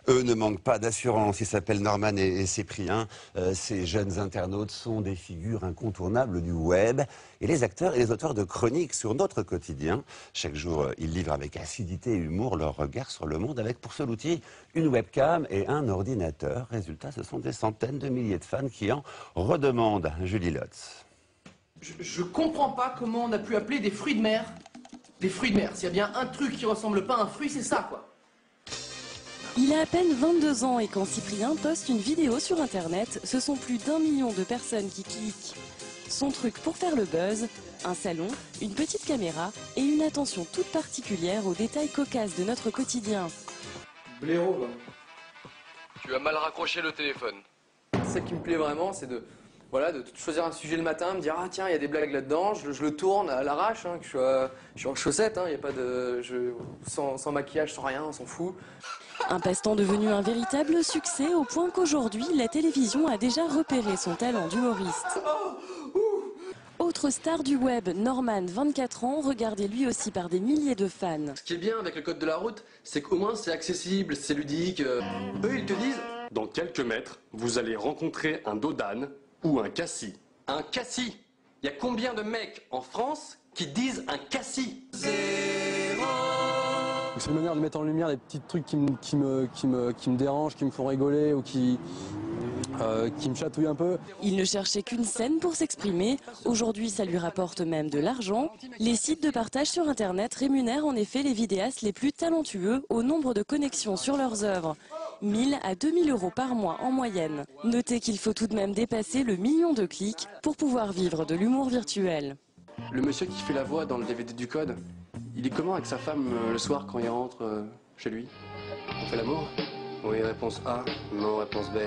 Eux ne manquent pas d'assurance. Ils s'appellent Norman et Cyprien. Ces jeunes internautes sont des figures incontournables du web. Et les acteurs et les auteurs de chroniques sur notre quotidien. Chaque jour, ils livrent avec acidité et humour leur regard sur le monde avec pour seul outil une webcam et un ordinateur. Résultat, ce sont des centaines de milliers de fans qui en redemandent. Julie Lotz. Je comprends pas comment on a pu appeler des fruits de mer des fruits de mer. S'il y a bien un truc qui ressemble pas à un fruit, c'est ça, quoi. Il a à peine 22 ans et quand Cyprien poste une vidéo sur Internet, ce sont plus d'1 million de personnes qui cliquent. Son truc pour faire le buzz, un salon, une petite caméra et une attention toute particulière aux détails cocasses de notre quotidien. Blaireau, quoi. Tu as mal raccroché le téléphone. Ce qui me plaît vraiment, c'est de choisir un sujet le matin, me dire ah tiens il y a des blagues là-dedans, je le tourne à l'arrache, hein, que je suis en chaussettes, hein, y a pas de, sans maquillage, sans rien, on s'en fout. Un passe-temps devenu un véritable succès au point qu'aujourd'hui la télévision a déjà repéré son talent d'humoriste. Autre star du web, Norman, 24 ans, regardé lui aussi par des milliers de fans. Ce qui est bien avec le code de la route, c'est qu'au moins c'est accessible, c'est ludique. Eux ils te disent, dans quelques mètres, vous allez rencontrer un dos d'âne ou un cassis. Un cassis. Il y a combien de mecs en France qui disent un cassis? C'est une manière de mettre en lumière des petits trucs qui me dérangent, qui me font rigoler ou qui me chatouillent un peu. Il ne cherchait qu'une scène pour s'exprimer. Aujourd'hui, ça lui rapporte même de l'argent. Les sites de partage sur Internet rémunèrent en effet les vidéastes les plus talentueux au nombre de connexions sur leurs œuvres. 1000 à 2000 € par mois en moyenne. Notez qu'il faut tout de même dépasser le million de clics pour pouvoir vivre de l'humour virtuel. Le monsieur qui fait la voix dans le DVD du code, il est comment avec sa femme le soir quand il rentre chez lui? On fait l'amour? Oui, réponse A. Non, réponse B.